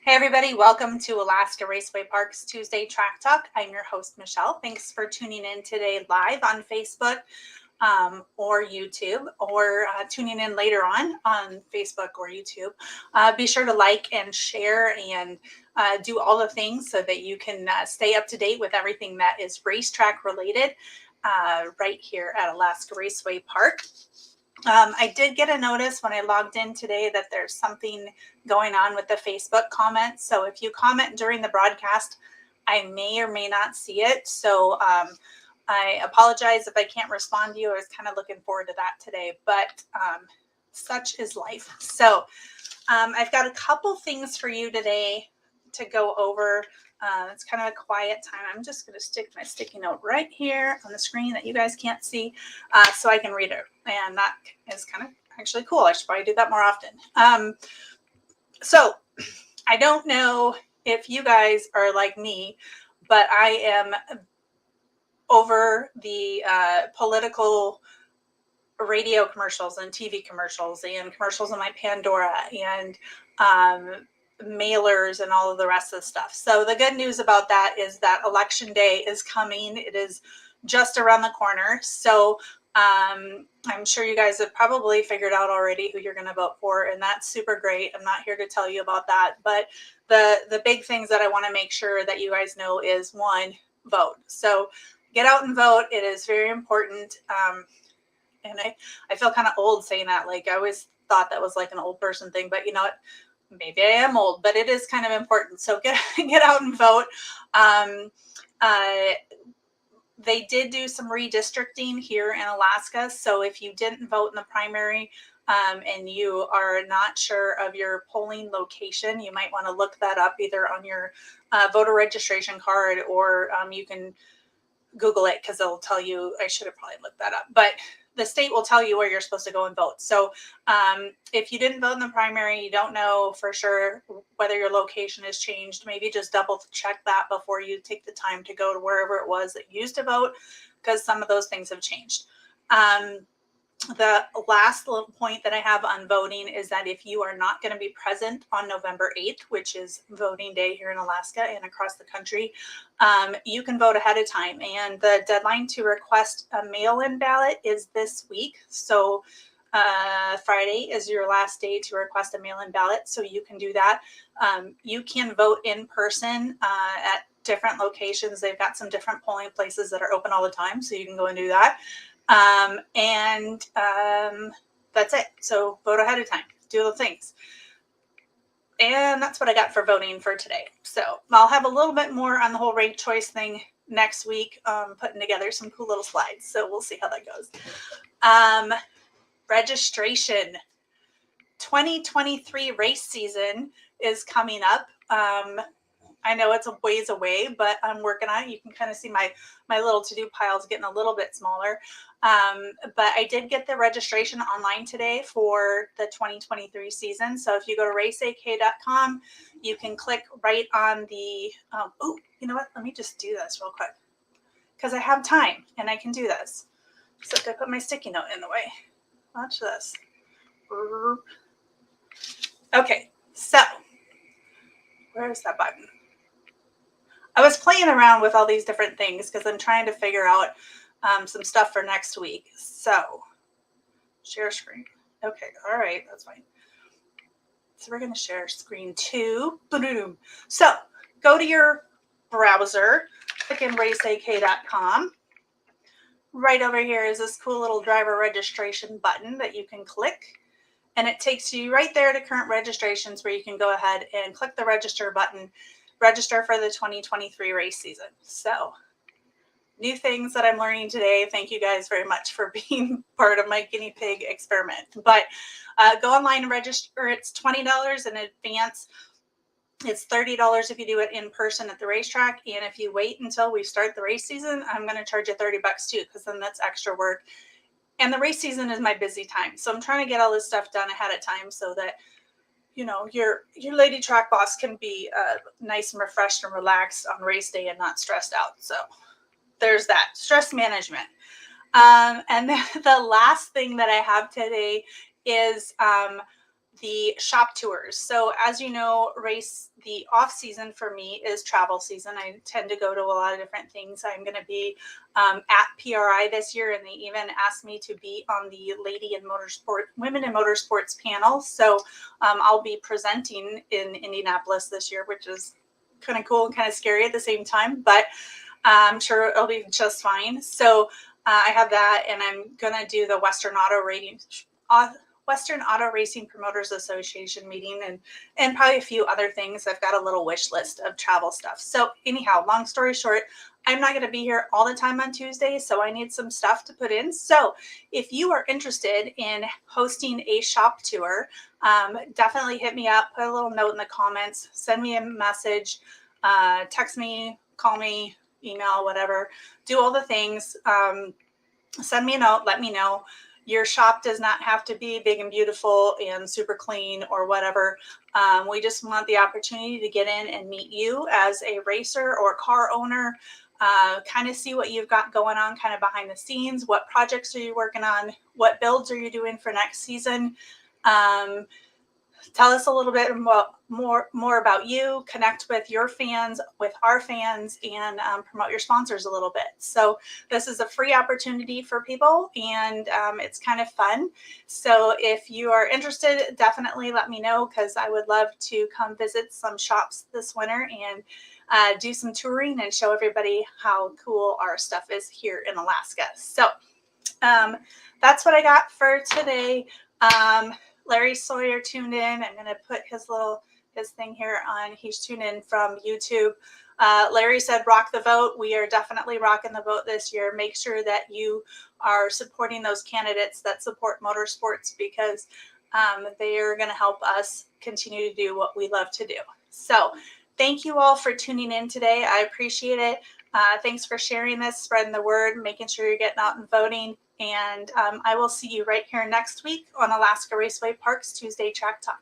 Hey everybody, welcome to Alaska Raceway Park's Tuesday Track Talk. I'm your host, Michelle. Thanks for tuning in today live on Facebook or YouTube, or tuning in later on Facebook or YouTube. Be sure to like and share and do all the things so that you can stay up to date with everything that is racetrack related right here at Alaska Raceway Park. I did get a notice when I logged in today that there's something going on with the Facebook comments. So if you comment during the broadcast, I may or may not see it. So I apologize if I can't respond to you. I was kind of looking forward to that today, but such is life. So I've got a couple things for you today to go over. It's kind of a quiet time. I'm just going to stick my sticky note right here on the screen that you guys can't see so I can read it. And that is kind of actually cool. I should probably do that more often. So I don't know if you guys are like me, but I am over the political radio commercials and TV commercials and commercials on my Pandora and mailers and all of the rest of the stuff. So the good news about that is that election day is coming. It is just around the corner. So I'm sure you guys have probably figured out already who you're going to vote for, and that's super great. I'm not here to tell you about that, but the big things that I want to make sure that you guys know is, one, vote. So get out and vote. It is very important. And I feel kind of old saying that. Like, I always thought that was like an old person thing, but you know what? Maybe I am old, but it is kind of important. So get out and vote. They did do some redistricting here in Alaska. So if you didn't vote in the primary and you are not sure of your polling location, you might want to look that up either on your voter registration card, or you can Google it, because it'll tell you. I should have probably looked that up, but the state will tell you where you're supposed to go and vote. So if you didn't vote in the primary, you don't know for sure whether your location has changed, maybe just double check that before you take the time to go to wherever it was that you used to vote, because some of those things have changed. The last little point that I have on voting is that if you are not going to be present on November 8th, which is voting day here in Alaska and across the country, you can vote ahead of time. And the deadline to request a mail-in ballot is this week. So Friday is your last day to request a mail-in ballot. So you can do that. You can vote in person at different locations. They've got some different polling places that are open all the time, so you can go and do that. That's it. So vote ahead of time, do the things. And that's what I got for voting for today. So I'll have a little bit more on the whole rank choice thing next week, putting together some cool little slides. So we'll see how that goes. Registration. 2023 race season is coming up. I know it's a ways away, but I'm working on it. You can kind of see my little to-do piles getting a little bit smaller. But I did get the registration online today for the 2023 season. So if you go to raceak.com, you can click right on the, oh, you know what? Let me just do this real quick, because I have time and I can do this. Except I put my sticky note in the way. Watch this. Okay, so where's that button? I was playing around with all these different things because I'm trying to figure out some stuff for next week. So, share screen. Okay, all right, that's fine. So we're going to share screen 2. Boom. So, go to your browser, click in raceak.com. Right over here is this cool little driver registration button that you can click. And it takes you right there to current registrations, where you can go ahead and click the register button, register for the 2023 race season. So, new things that I'm learning today. Thank you guys very much for being part of my guinea pig experiment. But go online and register. It's $20 in advance. It's $30 if you do it in person at the racetrack. And if you wait until we start the race season, I'm going to charge you $30 too, because then that's extra work. And the race season is my busy time. So I'm trying to get all this stuff done ahead of time so that, you know, your lady track boss can be nice and refreshed and relaxed on race day and not stressed out. So there's that. Stress management. And then the last thing that I have today is the shop tours. So as you know, the off season for me is travel season. I tend to go to a lot of different things. I'm going to be at PRI this year, and they even asked me to be on the Women in Motorsports panel. So I'll be presenting in Indianapolis this year, which is kind of cool and kind of scary at the same time, but I'm sure it'll be just fine. So I have that, and I'm going to do the Western Auto Racing Promoters Association meeting, and probably a few other things. I've got a little wish list of travel stuff. So anyhow, long story short, I'm not going to be here all the time on Tuesday, so I need some stuff to put in. So if you are interested in hosting a shop tour, definitely hit me up, put a little note in the comments, send me a message, text me, call me, email, whatever, do all the things. Send me a note, let me know. Your shop does not have to be big and beautiful and super clean or whatever. We just want the opportunity to get in and meet you as a racer or car owner, kind of see what you've got going on kind of behind the scenes. What projects are you working on? What builds are you doing for next season? Tell us a little bit more about you, connect with your fans, with our fans, and promote your sponsors a little bit. So this is a free opportunity for people, and it's kind of fun. So if you are interested, definitely let me know, because I would love to come visit some shops this winter and do some touring and show everybody how cool our stuff is here in Alaska. So that's what I got for today. Larry Sawyer tuned in. I'm going to put his thing here on. He's tuned in from YouTube. Larry said, rock the vote. We are definitely rocking the vote this year. Make sure that you are supporting those candidates that support motorsports, because they are going to help us continue to do what we love to do. So thank you all for tuning in today. I appreciate it. Thanks for sharing this, spreading the word, making sure you're getting out and voting. And I will see you right here next week on Alaska Raceway Parks Tuesday Track Talk.